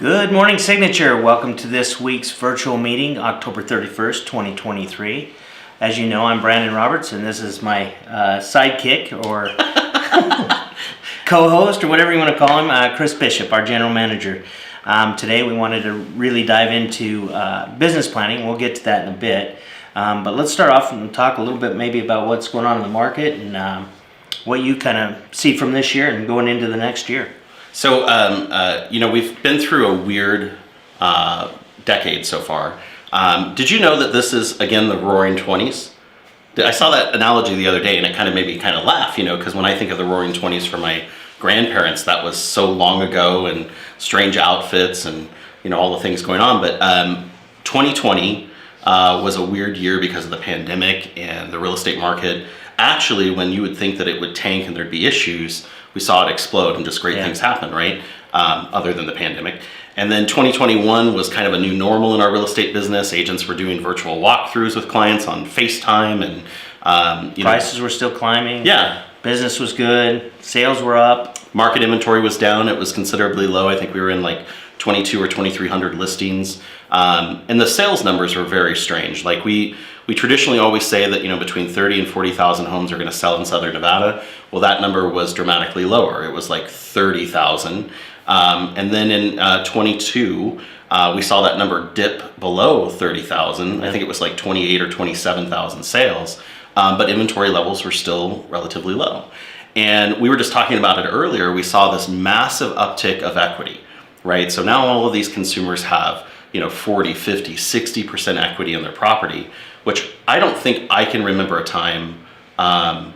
Good morning, Signature. Welcome to this week's virtual meeting, October 31st, 2023. As you know, I'm Brandon Roberts, and this is my sidekick or co-host or whatever you want to call him, Chris Bishop, our general manager. Today we wanted to really dive into business planning. We'll get to that in a bit. But let's start off and talk a little bit maybe about what's going on in the market and what you kind of see from this year and going into the next year. So, we've been through a weird decade so far. Did you know that this is, again, the Roaring 20s? I saw that analogy the other day, and it kind of made me kind of laugh, because when I think of the Roaring 20s for my grandparents, that was so long ago, and strange outfits and, all the things going on. But 2020 was a weird year because of the pandemic and the real estate market. Actually, when you would think that it would tank and there'd be issues, we saw it explode and just great things happen, right? Other than the pandemic. And then 2021 was kind of a new normal in our real estate business. Agents were doing virtual walkthroughs with clients on FaceTime, and prices were still climbing. Yeah. Business was good. Sales were up. Market inventory was down. It was considerably low. I think we were in like 22 or 2,300 listings. And the sales numbers were very strange. Like we traditionally always say that, between 30 and 40,000 homes are going to sell in Southern Nevada. Well, that number was dramatically lower. It was like 30,000. And then in 22, we saw that number dip below 30,000. I think it was like 28 or 27,000 sales. But inventory levels were still relatively low. And we were just talking about it earlier. We saw this massive uptick of equity, right? So now all of these consumers have 40, 50, 60% equity in their property, which I don't think I can remember a time. I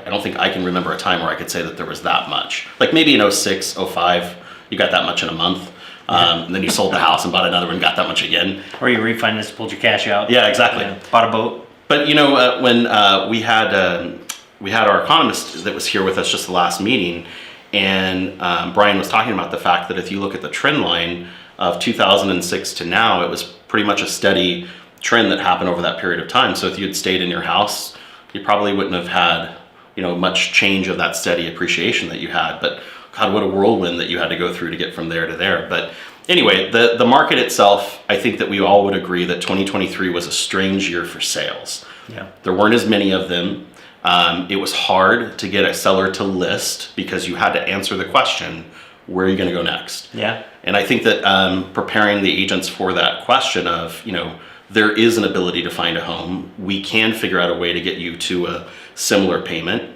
don't think I can remember a time where I could say that there was that much. Like maybe in 06, 05, you got that much in a month. And then you sold the house and bought another one, got that much again. Or you refinanced, pulled your cash out. Yeah, exactly. Bought a boat. But when we had our economist that was here with us just the last meeting, and Brian was talking about the fact that if you look at the trend line of 2006 to now, it was pretty much a steady trend that happened over that period of time. So if you had stayed in your house, you probably wouldn't have had much change of that steady appreciation that you had. But God, what a whirlwind that you had to go through to get from there to there. But anyway, the market itself, I think that we all would agree that 2023 was a strange year for sales. Yeah. There weren't as many of them. It was hard to get a seller to list because you had to answer the question, where are you going to go next? Yeah. And I think that preparing the agents for that question of, there is an ability to find a home. We can figure out a way to get you to a similar payment.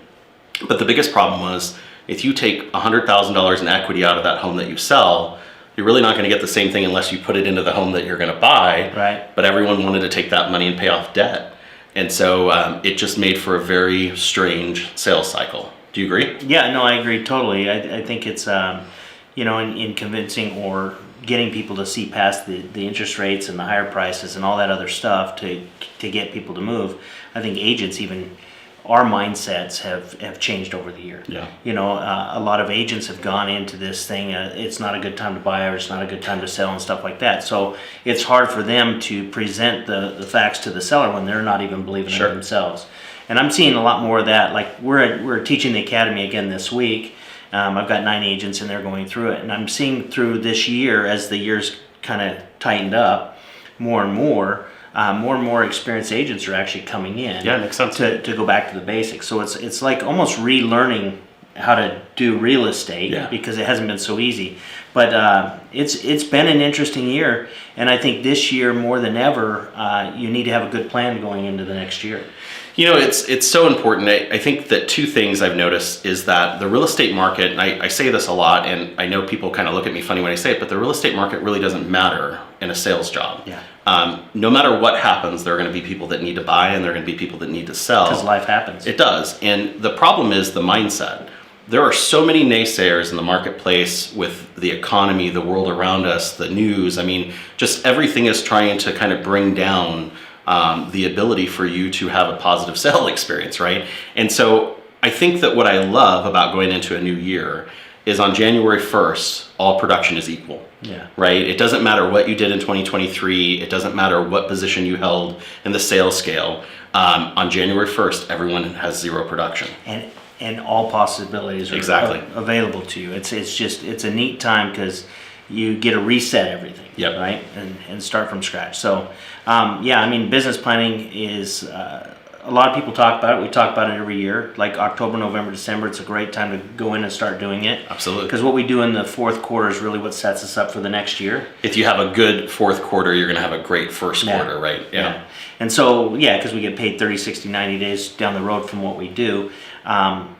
But the biggest problem was if you take $100,000 in equity out of that home that you sell, you're really not going to get the same thing unless you put it into the home that you're going to buy. Right. But everyone wanted to take that money and pay off debt. And so it just made for a very strange sales cycle. Do you agree? Yeah, no, I agree totally. I think it's, in convincing or getting people to see past the interest rates and the higher prices and all that other stuff to get people to move. I think agents even, our mindsets have changed over the year. Yeah. A lot of agents have gone into this thing, it's not a good time to buy or it's not a good time to sell and stuff like that. So it's hard for them to present the facts to the seller when they're not even believing in it themselves. And I'm seeing a lot more of that. Like we're teaching the academy again this week. I've got 9 agents and they're going through it. And I'm seeing through this year, as the year's kind of tightened up more and more experienced agents are actually coming in. Yeah, makes sense. To go back to the basics. So it's like almost relearning how to do real estate because it hasn't been so easy. But it's been an interesting year, and I think this year more than ever, you need to have a good plan going into the next year. It's so important. I think that 2 things I've noticed is that the real estate market, and I say this a lot, and I know people kind of look at me funny when I say it, but the real estate market really doesn't matter in a sales job. Yeah. No matter what happens, there are going to be people that need to buy and there are going to be people that need to sell. Because life happens. It does. And the problem is the mindset. There are so many naysayers in the marketplace with the economy, the world around us, the news. I mean, just everything is trying to kind of bring down the ability for you to have a positive sale experience, right? And so I think that what I love about going into a new year is on January 1st, all production is equal. Yeah. Right? It doesn't matter what you did in 2023. It doesn't matter what position you held in the sales scale. On January 1st, everyone has 0 production. And all possibilities are Exactly. available to you. It's a neat time because you get to reset everything, Yep. right, and start from scratch. So, yeah, I mean, business planning is a lot of people talk about it. We talk about it every year, like October, November, December. It's a great time to go in and start doing it. Absolutely. Because what we do in the fourth quarter is really what sets us up for the next year. If you have a good fourth quarter, you're going to have a great first quarter, right? Yeah. And so, yeah, because we get paid 30, 60, 90 days down the road from what we do.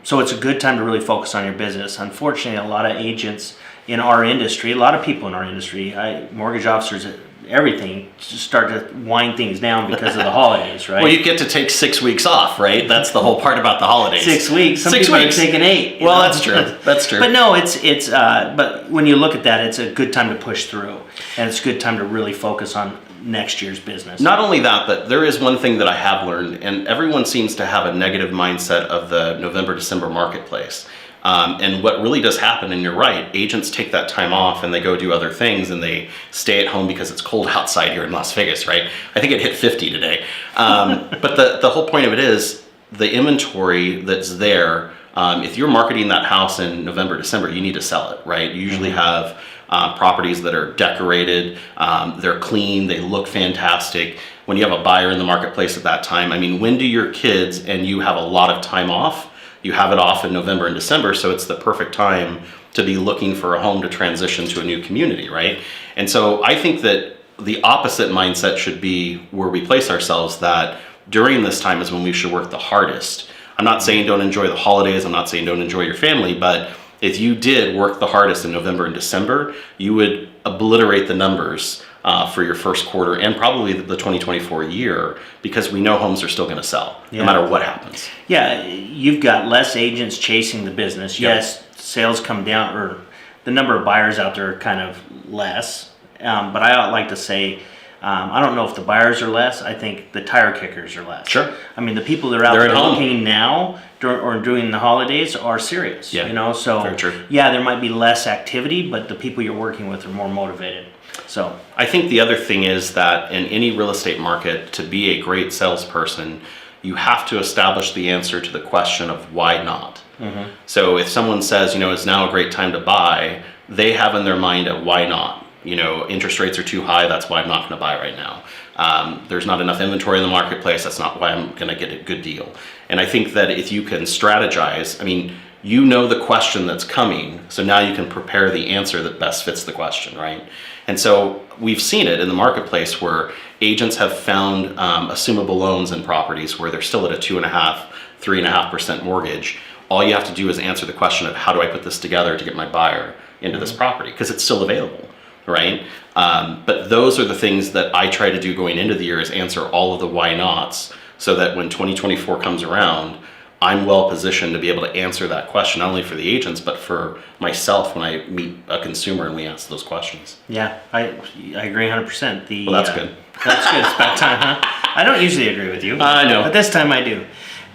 So it's a good time to really focus on your business. Unfortunately, a lot of agents in our industry, a lot of people in our industry, mortgage officers, everything, just start to wind things down because of the holidays, right? Well, you get to take 6 weeks off, right? That's the whole part about the holidays. 6 weeks. Some 6 people weeks. are taking 8. Well, that's true. That's true. But no, it's but when you look at that, it's a good time to push through, and it's a good time to really focus on next year's business. Not only that, but there is one thing that I have learned, and everyone seems to have a negative mindset of the November, December marketplace. And what really does happen, and you're right, agents take that time off and they go do other things and they stay at home because it's cold outside here in Las Vegas, right? I think it hit 50 today. But the whole point of it is the inventory that's there. If you're marketing that house in November, December, you need to sell it, right? You usually have properties that are decorated, they're clean, they look fantastic. When you have a buyer in the marketplace at that time, I mean, when do your kids and you have a lot of time off? You have it off in November and December, so it's the perfect time to be looking for a home to transition to a new community, right? And so I think that the opposite mindset should be where we place ourselves, that during this time is when we should work the hardest. I'm not saying don't enjoy the holidays, I'm not saying don't enjoy your family, but if you did work the hardest in November and December, you would obliterate the numbers for your first quarter and probably the 2024 year, because we know homes are still going to sell no matter what happens. Yeah, you've got less agents chasing the business. Yep. Yes, sales come down, or the number of buyers out there are kind of less. But I like to say, I don't know if the buyers are less. I think the tire kickers are less. Sure. I mean, the people that are out They're there at home. looking now or during the holidays are serious. Yeah, You know, so very true. yeah, there might be less activity, but the people you're working with are more motivated. So I think the other thing is that in any real estate market, to be a great salesperson, you have to establish the answer to the question of why not. Mm-hmm. So if someone says, it's now a great time to buy, they have in their mind a why not. Interest rates are too high, that's why I'm not going to buy right now. There's not enough inventory in the marketplace, that's not why I'm going to get a good deal. And I think that if you can strategize, the question that's coming, so now you can prepare the answer that best fits the question, right? And so we've seen it in the marketplace where agents have found assumable loans in properties where they're still at a 2.5%, 3.5% mortgage. All you have to do is answer the question of how do I put this together to get my buyer into this property, because it's still available, right? But those are the things that I try to do going into the year, is answer all of the why nots, so that when 2024 comes around, I'm well positioned to be able to answer that question, not only for the agents, but for myself when I meet a consumer and we ask those questions. yeah, I agree 100%. Well, that's good. That's good. It's about time, huh? I don't usually agree with you. I know. But this time I do.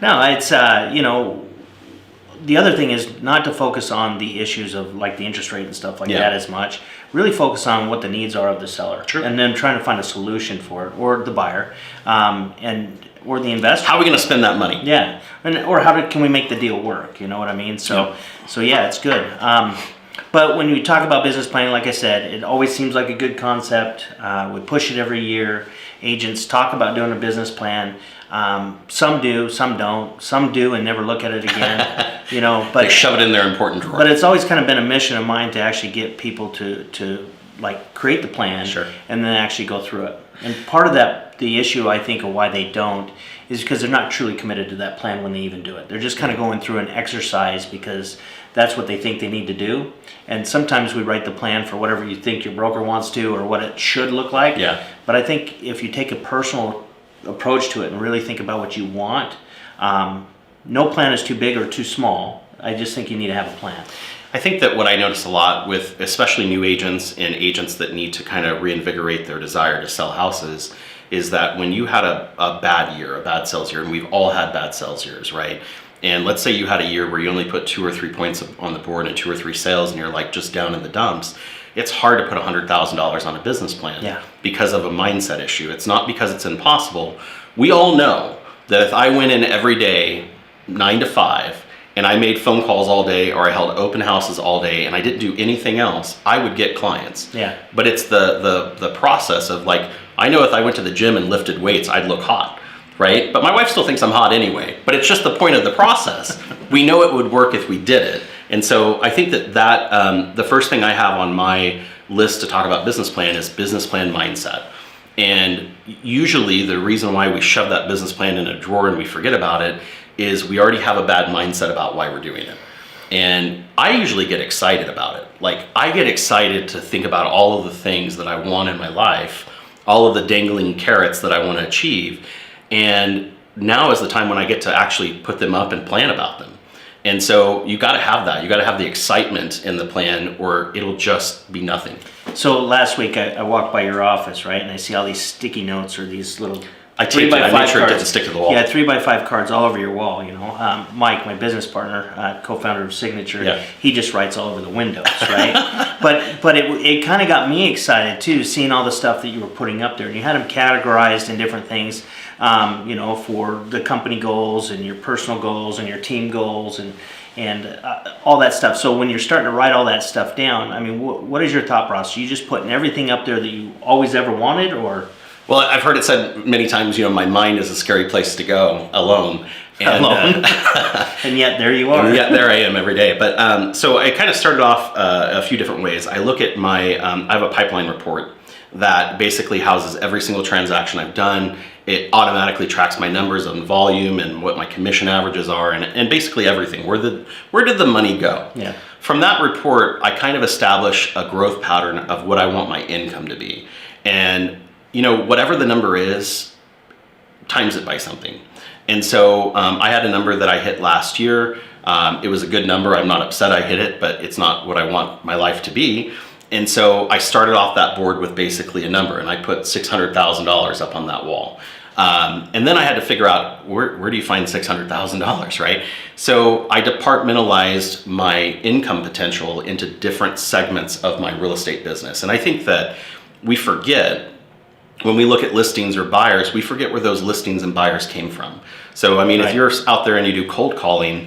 No, it's, the other thing is not to focus on the issues of like the interest rate and stuff like that as much. Really focus on what the needs are of the seller. True. And then trying to find a solution for it, or the buyer, or the investor. How are we going to spend that money? Yeah, or can we make the deal work? You know what I mean? So yeah, it's good. But when you talk about business planning, like I said, it always seems like a good concept. We push it every year. Agents talk about doing a business plan. Some do, some don't. Some do and never look at it again. But They shove it in their important drawer. But it's always kind of been a mission of mine to actually get people to like create the plan, Sure. and then actually go through it. And part of that, the issue I think of why they don't, is because they're not truly committed to that plan when they even do it. They're just kind of going through an exercise because that's what they think they need to do. And sometimes we write the plan for whatever you think your broker wants to, or what it should look like. Yeah. But I think if you take a personal approach to it and really think about what you want, no plan is too big or too small. I just think you need to have a plan. I think that what I notice a lot with especially new agents and agents that need to kind of reinvigorate their desire to sell houses is that when you had a bad year, a bad sales year, and we've all had bad sales years, right? And let's say you had a year where you only put 2 or 3 points on the board and 2 or 3 sales, and you're like just down in the dumps. It's hard to put $100,000 on a business plan because of a mindset issue. It's not because it's impossible. We all know that if I went in every day 9 to 5 and I made phone calls all day or I held open houses all day and I didn't do anything else, I would get clients. Yeah. But it's the process of like, I know if I went to the gym and lifted weights, I'd look hot, right? But my wife still thinks I'm hot anyway. But it's just the point of the process. We know it would work if we did it. And so I think that the first thing I have on my list to talk about business plan is business plan mindset. And usually the reason why we shove that business plan in a drawer and we forget about it is we already have a bad mindset about why we're doing it. And I usually get excited about it. Like, I get excited to think about all of the things that I want in my life, all of the dangling carrots that I want to achieve. And now is the time when I get to actually put them up and plan about them. And so you got to have that. You got to have the excitement in the plan or it'll just be nothing. So last week I walked by your office, right, and I see all these sticky notes or these little I make sure it doesn't stick to the wall. Yeah, 3x5 cards all over your wall. You know, Mike, my business partner, co-founder of Signature, he just writes all over the windows, right? but it kind of got me excited too, seeing all the stuff that you were putting up there, and you had them categorized in different things, you know, for the company goals and your personal goals and your team goals and all that stuff. So when you're starting to write all that stuff down, I mean, what is your thought process? Are you just putting everything up there that you always ever wanted, or? Well, I've heard it said many times, you know, my mind is a scary place to go alone. And, and yet there you are. And yet there I am every day. But so I kind of started off a few different ways. I look at my, I have a pipeline report that basically houses every single transaction I've done. It automatically tracks my numbers on volume and what my commission averages are and basically everything. Where did the money go? Yeah. From that report, I kind of establish a growth pattern of what I want my income to be. And you know, whatever the number is, times it by something. And so I had a number that I hit last year. It was a good number. I'm not upset I hit it, but it's not what I want my life to be. And so I started off that board with basically a number, and I put $600,000 up on that wall. And then I had to figure out where do you find $600,000, right? So I departmentalized my income potential into different segments of my real estate business. And I think that we forget, when we look at listings or buyers, we forget where those listings and buyers came from. So, I mean, if you're out there and you do cold calling,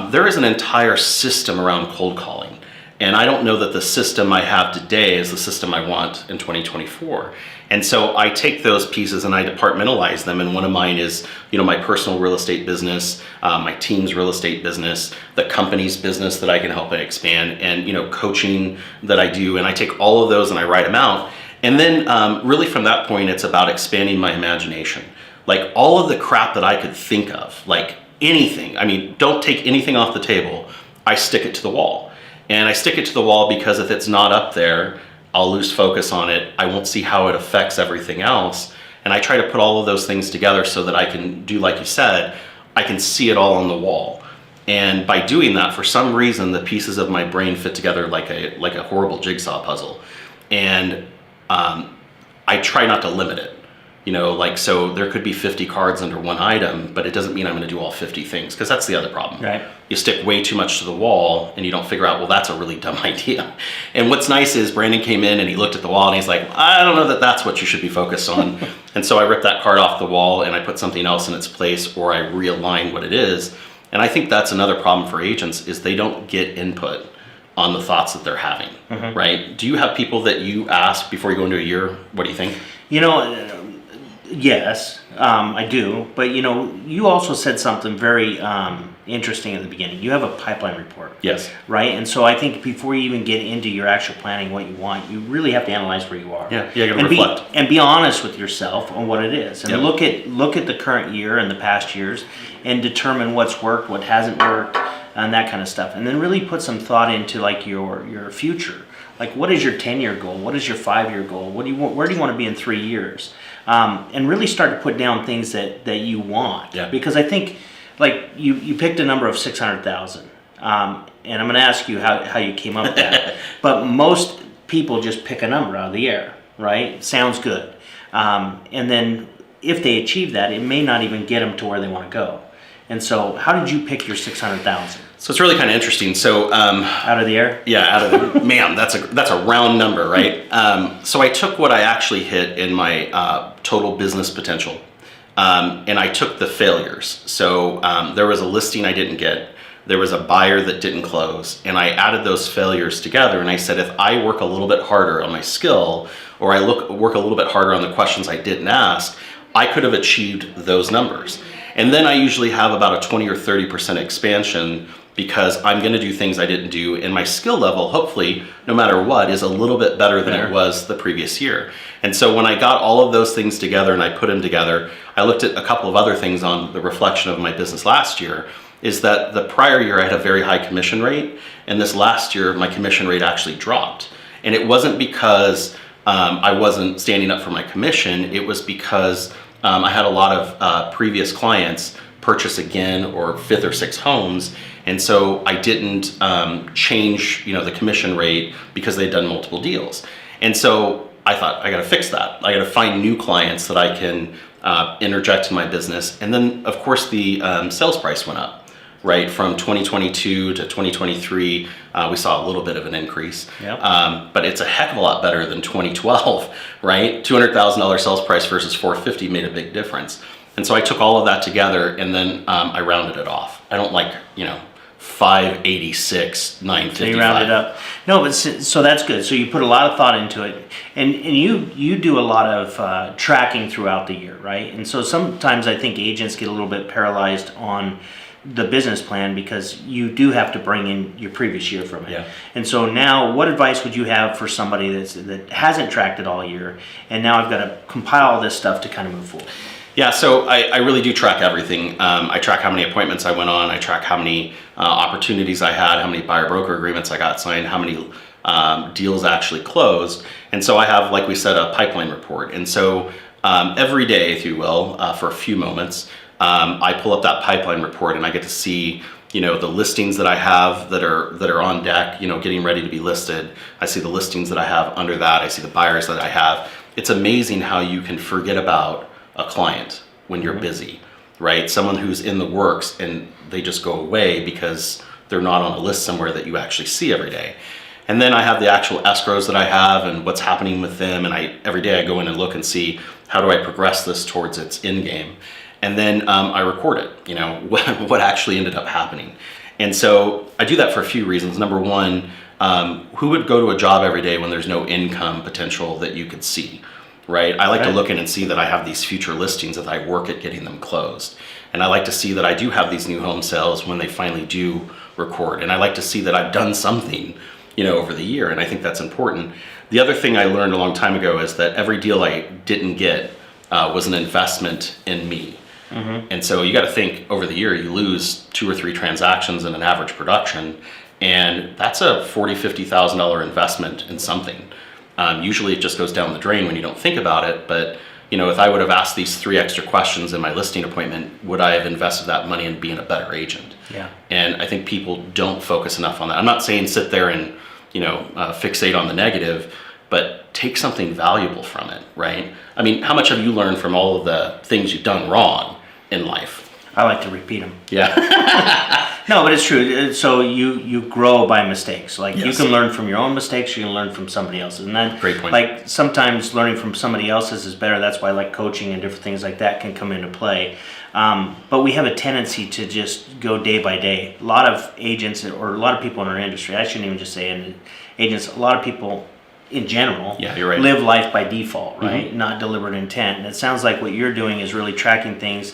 there is an entire system around cold calling. And I don't know that the system I have today is the system I want in 2024. And so I take those pieces and I departmentalize them. And one of mine is, you know, my personal real estate business, my team's real estate business, the company's business that I can help it expand, and, you know, coaching that I do. And I take all of those and I write them out. And then really from that point, it's about expanding my imagination. Like all of the crap that I could think of, like anything, I mean, don't take anything off the table, I stick it to the wall. And I stick it to the wall because if it's not up there, I'll lose focus on it. I won't see how it affects everything else. And I try to put all of those things together so that I can do, like you said, I can see it all on the wall. And by doing that, for some reason, the pieces of my brain fit together like a horrible jigsaw puzzle. And I try not to limit it, you know, like, so there could be 50 cards under one item, but it doesn't mean I'm going to do all 50 things, because that's the other problem. Right. You stick way too much to the wall and you don't figure out, well, that's a really dumb idea. And what's nice is Brandon came in and he looked at the wall and he's like, I don't know that that's what you should be focused on. And so I ripped that card off the wall and I put something else in its place, or I realign what it is. And I think that's another problem for agents, is they don't get input on the thoughts that they're having, right? Do you have people that you ask before you go into a year, what do you think? You know, yes, I do. But, you know, you also said something very interesting at the beginning. You have a pipeline report. Yes. Right? And so I think before you even get into your actual planning, what you want, you really have to analyze where you are. Yeah, you gotta reflect. And be honest with yourself on what it is. And Yep. look at the current year and the past years and determine what's worked, what hasn't worked, and that kind of stuff. And then really put some thought into like your future. Like, what is your 10-year goal? What is your 5-year goal? What do you want? Where do you want to be in 3 years? And really start to put down things that you want. Yeah. Because I think, like, you picked a number of 600,000, and I'm going to ask you how you came up with that. But most people just pick a number out of the air, right? Sounds good. And then if they achieve that, it may not even get them to where they want to go. And so, how did you pick your 600,000? So it's really kind of interesting. So out of the air? Yeah, out of the man. That's a round number, right? So I took what I actually hit in my total business potential, and I took the failures. So there was a listing I didn't get. there was a buyer that didn't close, and I added those failures together, and I said, if I work a little bit harder on my skill, or I work a little bit harder on the questions I didn't ask, I could have achieved those numbers. And then I usually have about a 20 or 30% expansion, because I'm going to do things I didn't do, and my skill level, hopefully, no matter what, is a little bit better than it was the previous year. And so when I got all of those things together and I put them together, I looked at a couple of other things on the reflection of my business last year, is that the prior year I had a very high commission rate, and this last year my commission rate actually dropped. And it wasn't because I wasn't standing up for my commission, it was because I had a lot of previous clients purchase again, or 5th or 6th homes, and so I didn't change, the commission rate because they'd done multiple deals. And so I thought, I got to fix that. I got to find new clients that I can interject in my business. And then, of course, the sales price went up, right? From 2022 to 2023, we saw a little bit of an increase. Yep. But it's a heck of a lot better than 2012, right? $200,000 sales price versus $450 made a big difference. And so I took all of that together, and then I rounded it off. I don't like, 586, 955. So you round it up. No, but so that's good. So you put a lot of thought into it, and you do a lot of tracking throughout the year, right? And so sometimes I think agents get a little bit paralyzed on the business plan, because you do have to bring in your previous year from it. Yeah. And so now, what advice would you have for somebody that hasn't tracked it all year, and now I've got to compile this stuff to kind of move forward? Yeah, so I really do track everything. I track how many appointments I went on. I track how many opportunities I had, how many buyer broker agreements I got signed, how many deals actually closed. And so I have, like we said, a pipeline report. And so every day, if you will, for a few moments, I pull up that pipeline report, and I get to see, the listings that I have that are on deck, getting ready to be listed. I see the listings that I have under that. I see the buyers that I have. It's amazing how you can forget about a client when you're busy, right? Someone who's in the works and they just go away because they're not on a list somewhere that you actually see every day. And then I have the actual escrows that I have and what's happening with them, and every day I go in and look and see, how do I progress this towards its end game? And then I record it, what actually ended up happening. And so I do that for a few reasons. Number one, who would go to a job every day when there's no income potential that you could see? Right? I like to look in and see that I have these future listings as I work at getting them closed. And I like to see that I do have these new home sales when they finally do record. And I like to see that I've done something, over the year. And I think that's important. The other thing I learned a long time ago is that every deal I didn't get was an investment in me. Mm-hmm. And so you got to think, over the year, you lose 2 or 3 transactions in an average production. And that's a $40,000, $50,000 investment in something. Usually it just goes down the drain when you don't think about it, but if I would have asked these 3 extra questions in my listing appointment, would I have invested that money in being a better agent? Yeah. And I think people don't focus enough on that. I'm not saying sit there and fixate on the negative, but take something valuable from it, right? I mean, how much have you learned from all of the things you've done wrong in life? I like to repeat them. Yeah. No, but it's true. So you grow by mistakes. Like, yes. You can learn from your own mistakes. You can learn from somebody else's. And then, great point. Like, sometimes learning from somebody else's is better. That's why, like, coaching and different things like that can come into play. But we have a tendency to just go day by day. A lot of agents, or a lot of people in our industry, I shouldn't even just say agents, a lot of people in general, yeah, you're right, live life by default, right? Mm-hmm. Not deliberate intent. And it sounds like what you're doing is really tracking things.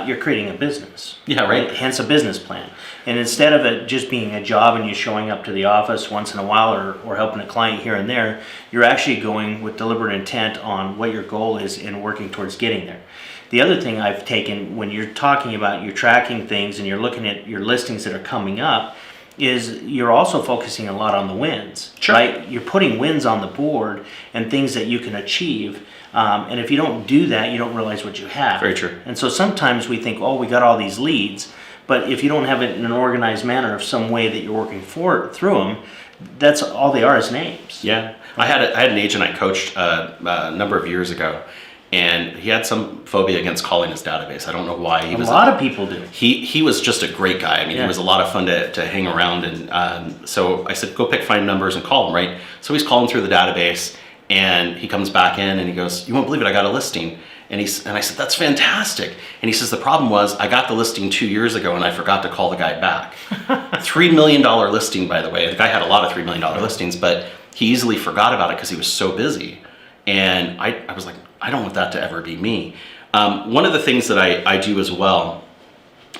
You're creating a business. Yeah, right. Hence a business plan. And instead of it just being a job and you showing up to the office once in a while, or helping a client here and there, you're actually going with deliberate intent on what your goal is and working towards getting there. The other thing I've taken, when you're talking about you're tracking things and you're looking at your listings that are coming up, is you're also focusing a lot on the wins. Sure. Right? You're putting wins on the board and things that you can achieve. And if you don't do that, you don't realize what you have. Very true. And so sometimes we think, oh, we got all these leads, but if you don't have it in an organized manner of some way that you're working through them, that's all they are, is names. Yeah. I had an agent I coached a number of years ago, and he had some phobia against calling his database. I don't know why. A lot of people do. He was just a great guy. I mean, yeah. He was a lot of fun to hang around. And so I said, go pick phone numbers and call them, right? So he's calling through the database, And he comes back in and he goes, "You won't believe it, I got a listing." And I said, "That's fantastic." And he says, "The problem was I got the listing 2 years ago and I forgot to call the guy back." $3 million listing, by the way. The guy had a lot of $3 million listings, but he easily forgot about it because he was so busy. And I was like, I don't want that to ever be me. One of the things that I do as well,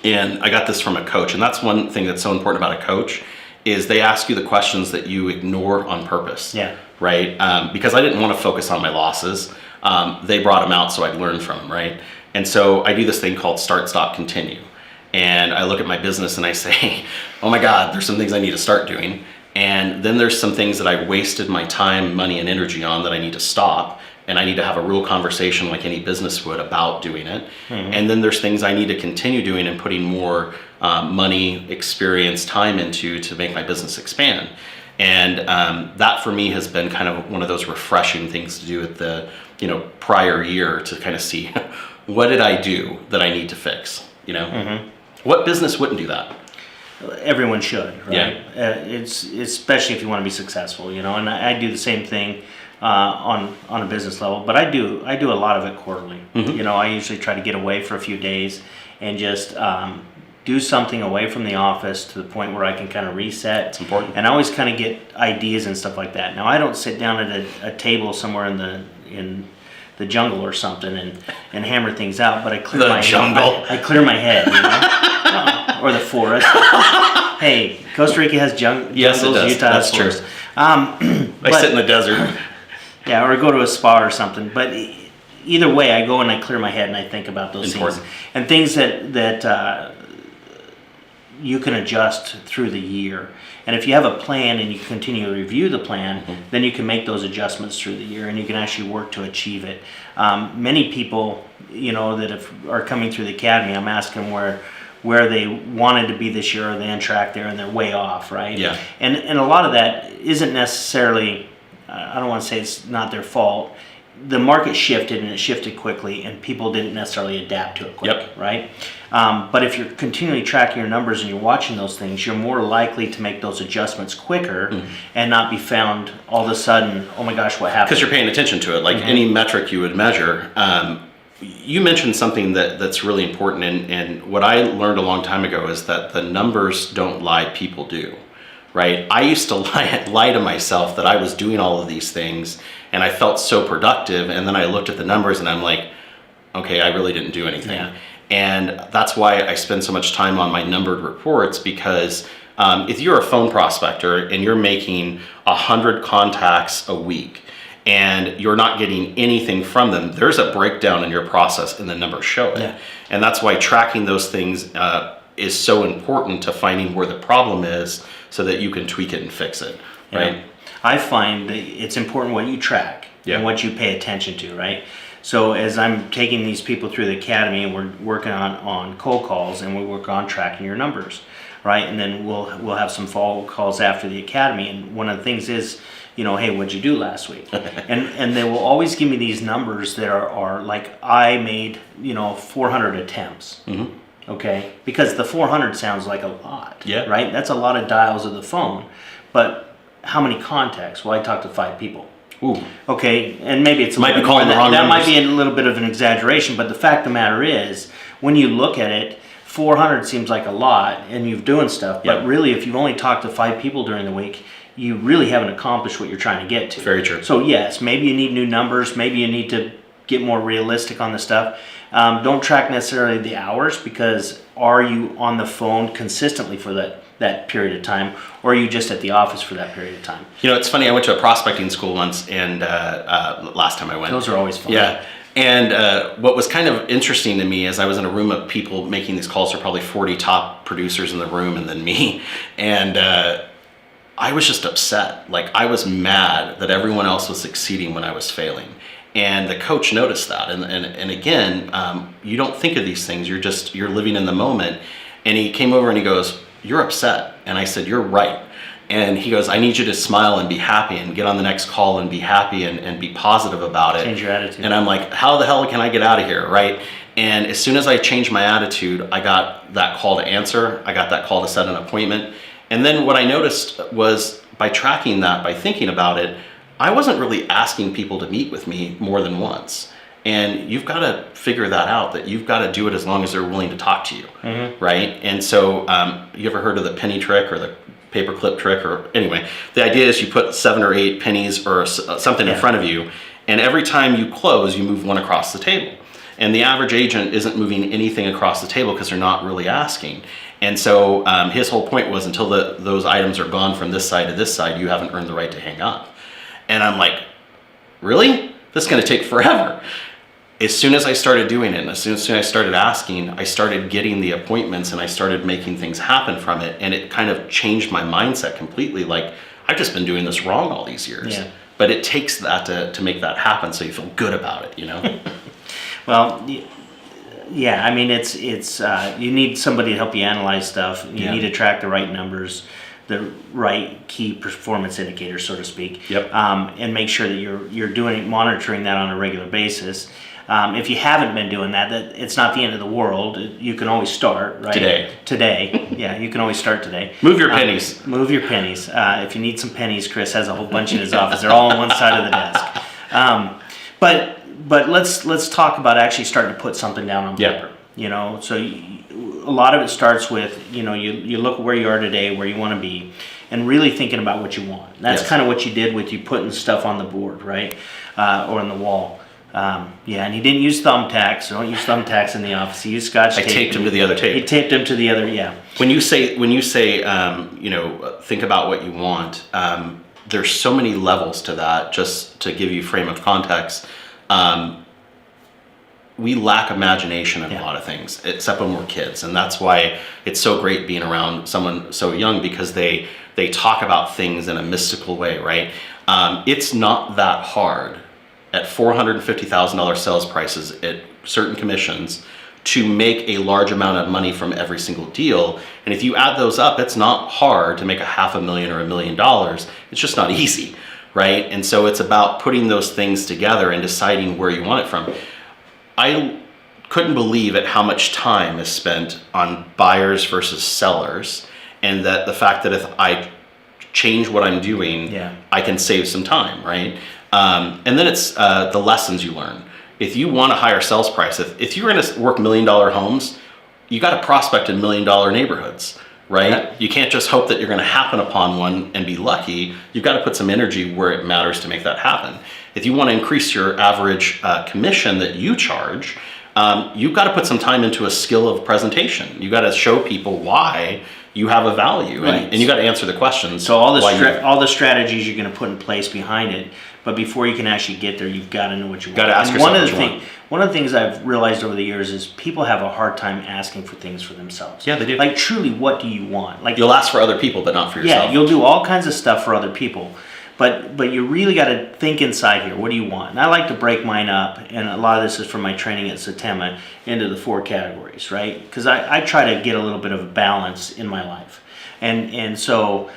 and I got this from a coach, and that's one thing that's so important about a coach, is they ask you the questions that you ignore on purpose. Yeah. Right? Because I didn't want to focus on my losses. They brought them out so I'd learn from them, right? And so I do this thing called start, stop, continue. And I look at my business and I say, oh my God, there's some things I need to start doing. And then there's some things that I wasted my time, money, and energy on that I need to stop. And I need to have a real conversation like any business would about doing it. Mm-hmm. And then there's things I need to continue doing and putting more money, experience, time into to make my business expand. And that for me has been kind of one of those refreshing things to do with the prior year, to kind of see what did I do that I need to fix. Mm-hmm. What business wouldn't do that? Everyone should, right? Yeah. It's especially if you want to be successful, and I do the same thing on a business level, but I do a lot of it quarterly. Mm-hmm. I usually try to get away for a few days and just do something away from the office to the point where I can kind of reset. It's important. And I always kind of get ideas and stuff like that. Now, I don't sit down at a table somewhere in the jungle or something and hammer things out, but I clear my jungle. I clear my head, or the forest. Hey, Costa Rica has jungles. Yes, it does. Utah That's has forest. True. I sit in the desert. Yeah, or go to a spa or something. But either way, I go and I clear my head and I think about those things and things that you can adjust through the year. And if you have a plan and you continue to review the plan, mm-hmm. then you can make those adjustments through the year and you can actually work to achieve it. Many people, that are coming through the academy, I'm asking where they wanted to be this year, or they on track there and they're way off, right? Yeah. And a lot of that isn't necessarily, I don't want to say it's not their fault. The market shifted and it shifted quickly and people didn't necessarily adapt to it quickly, yep. right? But if you're continually tracking your numbers and you're watching those things, you're more likely to make those adjustments quicker and not be found all of a sudden, oh my gosh, what happened? Because you're paying attention to it, like mm-hmm. any metric you would measure. You mentioned something that's really important, and what I learned a long time ago is that the numbers don't lie, people do. Right? I used to lie to myself that I was doing all of these things and I felt so productive, and then I looked at the numbers and I'm like, okay, I really didn't do anything. Yeah. And that's why I spend so much time on my numbered reports, because if you're a phone prospector and you're making 100 contacts a week and you're not getting anything from them, there's a breakdown in your process and the numbers show it. Yeah. And that's why tracking those things is so important to finding where the problem is, so that you can tweak it and fix it, right? Yeah. I find that it's important what you track and what you pay attention to, right? So as I'm taking these people through the academy and we're working on cold calls and we work on tracking your numbers, right? And then we'll have some follow calls after the academy, and one of the things is, hey, what'd you do last week? and they will always give me these numbers that are like, I made 400 attempts. Mm-hmm. Okay, because the 400 sounds like a lot, right? That's a lot of dials of the phone, but how many contacts? Well, I talked to 5 people. Ooh. Okay, and maybe it's might be calling the wrong that numbers. might be a little bit of an exaggeration, but the fact of the matter is, when you look at it, 400 seems like a lot, and you're doing stuff, but really, if you've only talked to 5 people during the week, you really haven't accomplished what you're trying to get to. Very true. So yes, maybe you need new numbers, maybe you need to get more realistic on the stuff. Don't track necessarily the hours, because are you on the phone consistently for that period of time, or are you just at the office for that period of time? It's funny, I went to a prospecting school once, and last time I went. Those are always fun. Yeah. And what was kind of interesting to me is I was in a room of people making these calls. There were probably 40 top producers in the room and then me. And I was just upset. Like, I was mad that everyone else was succeeding when I was failing. And the coach noticed that. And again, you don't think of these things. You're living in the moment. And he came over and he goes, "You're upset." And I said, "You're right." And he goes, "I need you to smile and be happy and get on the next call and be happy and be positive about it." Change your attitude. And I'm like, how the hell can I get out of here, right? And as soon as I changed my attitude, I got that call to answer. I got that call to set an appointment. And then what I noticed was, by tracking that, by thinking about it, I wasn't really asking people to meet with me more than once. And you've got to figure that out, that you've got to do it as long as they're willing to talk to you, right? And so you ever heard of the penny trick or the paperclip trick? Or anyway, the idea is you put 7 or 8 pennies or something in front of you, and every time you close, you move one across the table. And the average agent isn't moving anything across the table because they're not really asking. And so his whole point was, until those items are gone from this side to this side, you haven't earned the right to hang up. And I'm like, really? This is going to take forever. As soon as I started doing it, and as soon as I started asking, I started getting the appointments and I started making things happen from it. And it kind of changed my mindset completely. Like, I've just been doing this wrong all these years. Yeah. But it takes that to make that happen, so you feel good about it, you know? Well, yeah, I mean, it's you need somebody to help you analyze stuff. You need to track the right numbers, the right key performance indicators, so to speak. Yep. And make sure that you're monitoring that on a regular basis. If you haven't been doing that, it's not the end of the world. You can always start, right? Today. Yeah, you can always start today. Move your pennies. Move your pennies. If you need some pennies, Chris has a whole bunch in his office. They're all on one side of the desk. But let's talk about actually starting to put something down on paper. You know, so a lot of it starts with, you know, you look at where you are today, where you want to be, and really thinking about what you want. That's kind of what you did with you putting stuff on the board, right, or on the wall. And he didn't use thumbtacks. So don't use thumbtacks in the office. He used Scotch tape. I taped him to the other tape. He taped him to the other, When you say, you know, think about what you want, there's so many levels to that. Just to give you frame of context, we lack imagination in a lot of things, except when we're kids. And that's why it's so great being around someone so young, because they talk about things in a mystical way, right? It's not that hard at $450,000 sales prices at certain commissions to make a large amount of money from every single deal. And if you add those up, it's not hard to make $500,000 or $1 million. It's just not easy, right? And so it's about putting those things together and deciding where you want it from. I couldn't believe at how much time is spent on buyers versus sellers, and that the fact that if I change what I'm doing, I can save some time, right? And then it's the lessons you learn. If you want a higher sales price, if you're going to work $1 million homes, you got to prospect in $1 million neighborhoods, right? Yeah. You can't just hope that you're going to happen upon one and be lucky. You've got to put some energy where it matters to make that happen. If you want to increase your average commission that you charge, you've got to put some time into a skill of presentation. You got to show people why you have a value, right? And you got to answer the questions. So all the strategies you're going to put in place behind it, but before you can actually get there, you've got to know what you want. Got to ask yourself what you want. One of the things I've realized over the years is people have a hard time asking for things for themselves. Yeah, they do. Like, truly, what do you want? Like, you'll ask for other people, but not for yourself. Yeah, you'll do all kinds of stuff for other people. But you really got to think inside here. What do you want? And I like to break mine up, and a lot of this is from my training at Satema, into the 4 categories, right? Because I try to get a little bit of a balance in my life. And so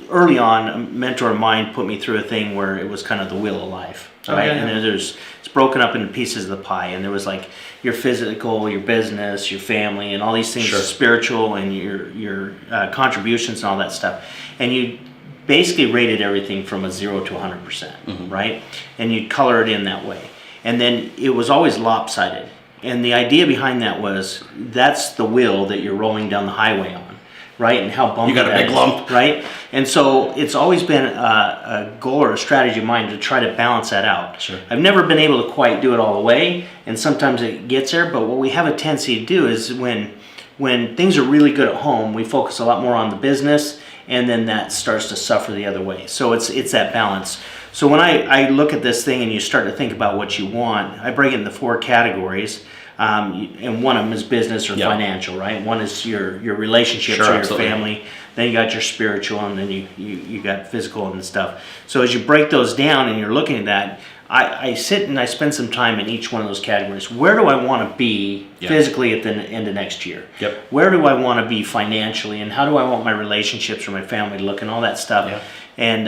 early on, a mentor of mine put me through a thing where it was kind of the wheel of life, right? And then it's broken up into pieces of the pie, and there was like your physical, your business, your family, and all these things, spiritual, and your contributions and all that stuff. And you basically rated everything from a 0 to 100%, right? And you'd color it in that way. And then it was always lopsided. And the idea behind that was, that's the wheel that you're rolling down the highway on, right? And how bumpy you got a big lump, right? And so it's always been a goal or a strategy of mine to try to balance that out. Sure. I've never been able to quite do it all the way, and sometimes it gets there, but what we have a tendency to do is when things are really good at home, we focus a lot more on the business, and then that starts to suffer the other way. So it's that balance. So when I look at this thing and you start to think about what you want, I break it into 4 categories. And one of them is business or financial, right? One is your relationships or your family. Then you got your spiritual, and then you got physical and stuff. So as you break those down and you're looking at that, I sit and I spend some time in each one of those categories. Where do I want to be physically at the end of next year? Where do I want to be financially, and how do I want my relationships or my family to look, and all that stuff? And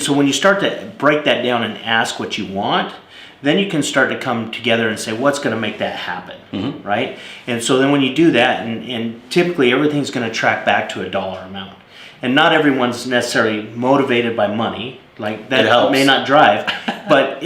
so when you start to break that down and ask what you want, then you can start to come together and say, what's going to make that happen, right? And so then when you do that, and typically everything's going to track back to a dollar amount. and not everyone's necessarily motivated by money. Like It that helps. may not drive, but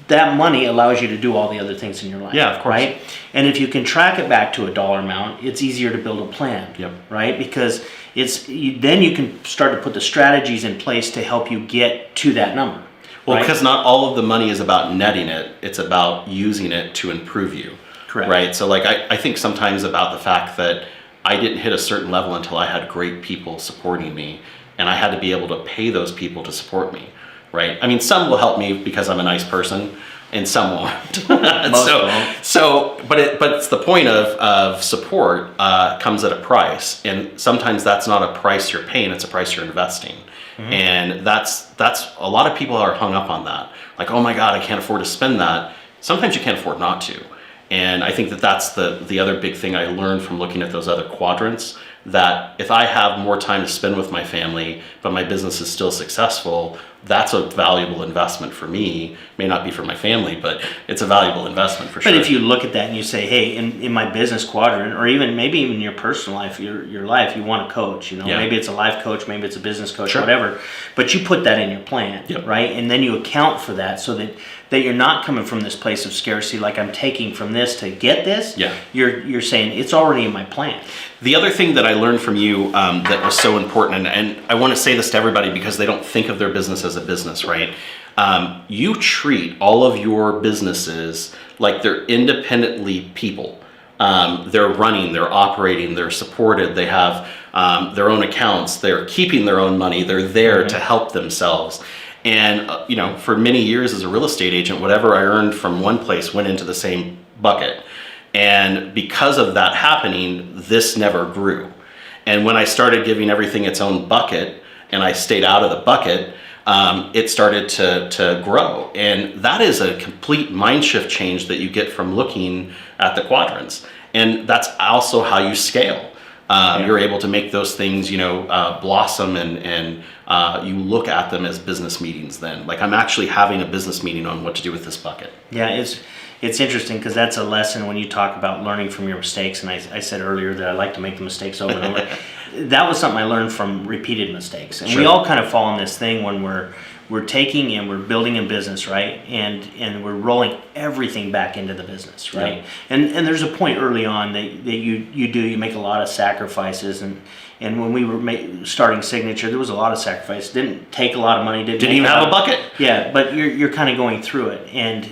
that money allows you to do all the other things in your life. Yeah, of course. Right? And if you can track it back to a dollar amount, it's easier to build a plan. Yep. Right? Because then you can start to put the strategies in place to help you get to that number. Well, right? because not all of the money is about netting it, it's about using it to improve you. Correct. Right? So like I think sometimes about the fact that I didn't hit a certain level until I had great people supporting me, and I had to be able to pay those people to support me. Right? I mean, some will help me because I'm a nice person, and some won't. Most won't. But it's the point of support comes at a price, and sometimes that's not a price you're paying; it's a price you're investing. Mm-hmm. And that's a lot of people are hung up on that. Like, oh my God, I can't afford to spend that. Sometimes you can't afford not to. And I think that's the other big thing I learned from looking at those other quadrants, that if I have more time to spend with my family, but my business is still successful, that's a valuable investment for me. May not be for my family, but it's a valuable investment for sure. But if you look at that and you say, hey, in my business quadrant, or maybe even your personal life, your life, you want a coach, Yeah. maybe it's a life coach, maybe it's a business coach, Sure. whatever, but you put that in your plan, Yep. right? And then you account for that so that you're not coming from this place of scarcity, like I'm taking from this to get this. Yeah. You're saying it's already in my plan. The other thing that I learned from you that was so important, and I want to say this to everybody because they don't think of their business as a business, right? You treat all of your businesses like they're independently people. They're running, they're operating, they're supported, they have their own accounts, they're keeping their own money, they're there to help themselves. And, for many years as a real estate agent, whatever I earned from one place went into the same bucket. And because of that happening, this never grew. And when I started giving everything its own bucket and I stayed out of the bucket, it started to grow. And that is a complete mind shift change that you get from looking at the quadrants. And that's also how you scale. You're able to make those things, blossom and you look at them as business meetings then. Like, I'm actually having a business meeting on what to do with this bucket. Yeah, it's interesting because that's a lesson when you talk about learning from your mistakes. And I said earlier that I like to make the mistakes over and over. That was something I learned from repeated mistakes. And we Sure. all kind of fall in this thing when we're taking and we're building a business, right? And we're rolling everything back into the business, right? Yeah. And there's a point early on that you make a lot of sacrifices. And when we were starting Signature, there was a lot of sacrifice. Didn't take a lot of money. Didn't even have a bucket. Yeah, but you're kind of going through it, and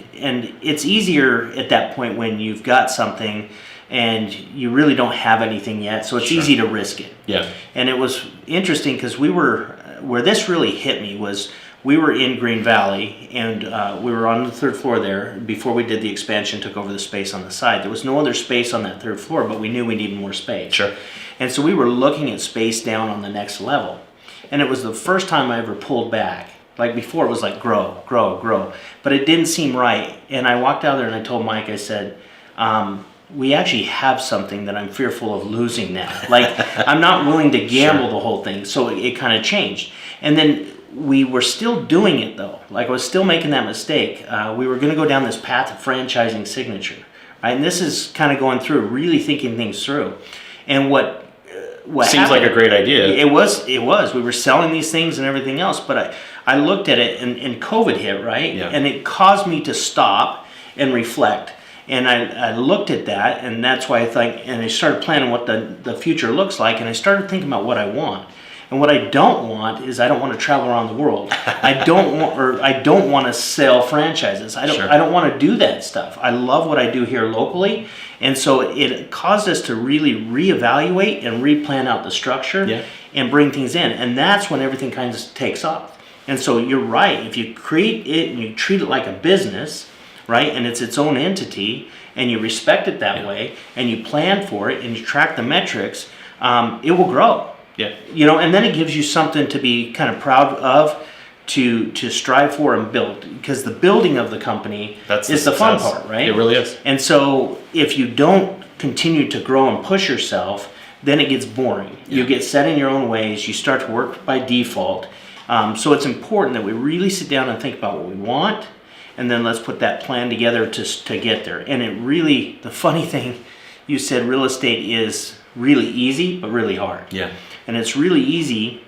it's easier at that point when you've got something and you really don't have anything yet, so it's Sure. easy to risk it. Yeah. And it was interesting because where this really hit me was we were in Green Valley, and we were on the third floor there before we did the expansion, took over the space on the side. There was no other space on that third floor, but we knew we needed more space. Sure. And so we were looking at space down on the next level. And it was the first time I ever pulled back. Like before, it was like grow, grow, grow. But it didn't seem right. And I walked out there and I told Mike, I said, we actually have something that I'm fearful of losing now. Like, I'm not willing to gamble Sure. the whole thing. So it kind of changed. And then we were still doing it though. Like, I was still making that mistake. We were going to go down this path of franchising Signature. Right? And this is kind of going through, really thinking things through. And what Seems happened, like a great idea. It was. We were selling these things and everything else, but I looked at it and COVID hit, right? Yeah. And it caused me to stop and reflect. And I looked at that, and that's why I started planning what the future looks like, and I started thinking about what I want. And what I don't want is I don't want to travel around the world. I don't want to sell franchises. I don't want to do that stuff. I love what I do here locally. And so it caused us to really reevaluate and replan out the structure and bring things in. And that's when everything kind of takes off. And so you're right. If you create it and you treat it like a business, right, and it's its own entity, and you respect it that way, and you plan for it, and you track the metrics, it will grow. Yeah. And then it gives you something to be kind of proud of, to strive for and build, because the building of the company is the fun part, right? It really is. And so if you don't continue to grow and push yourself, then it gets boring. Yeah. You get set in your own ways. You start to work by default. So it's important that we really sit down and think about what we want, and then let's put that plan together to get there. And it really, the funny thing, you said real estate is really easy, but really hard. Yeah. And it's really easy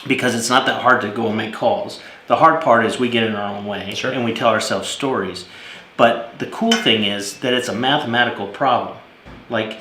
because it's not that hard to go and make calls. The hard part is we get in our own way Sure. and we tell ourselves stories. But the cool thing is that it's a mathematical problem. Like,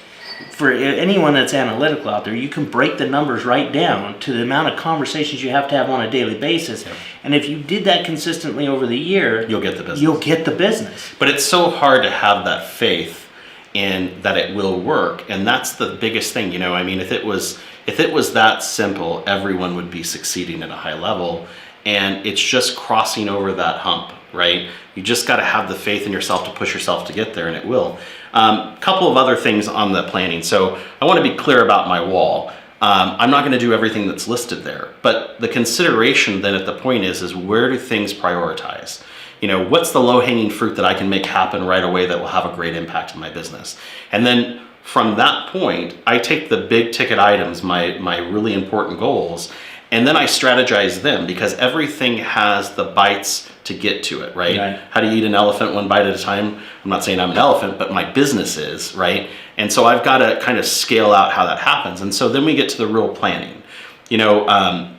for anyone that's analytical out there, you can break the numbers right down to the amount of conversations you have to have on a daily basis. Yep. And if you did that consistently over the year, You'll get the business. You'll get the business. But it's so hard to have that faith in that it will work, and that's the biggest thing. You know, I mean, if it was that simple, everyone would be succeeding at a high level, and it's just crossing over that hump, right? You just got to have the faith in yourself to push yourself to get there, and it will. Couple of other things on the planning. So I want to be clear about my wall. I'm not going to do everything that's listed there, but the consideration then at the point is where do things prioritize? You know, what's the low-hanging fruit that I can make happen right away that will have a great impact in my business? And then from that point, I take the big ticket items, my really important goals, and then I strategize them, because everything has the bites to get to it, right? Right. How do you eat an elephant one bite at a time? I'm not saying I'm an elephant, but my business is, right? And so I've got to kind of scale out how that happens. And so then we get to the real planning. You know,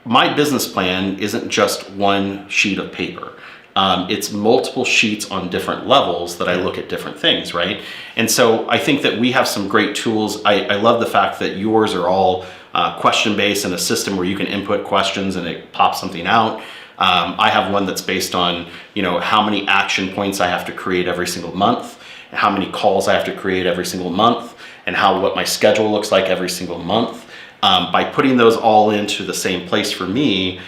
my business plan isn't just one sheet of paper. It's multiple sheets on different levels that I look at different things, right? And so I think that we have some great tools. I love the fact that yours are all question-based and a system where you can input questions and it pops something out. I have one that's based on, you know, how many action points I have to create every single month, and how many calls I have to create every single month, and what my schedule looks like every single month. By putting those all into the same place for me,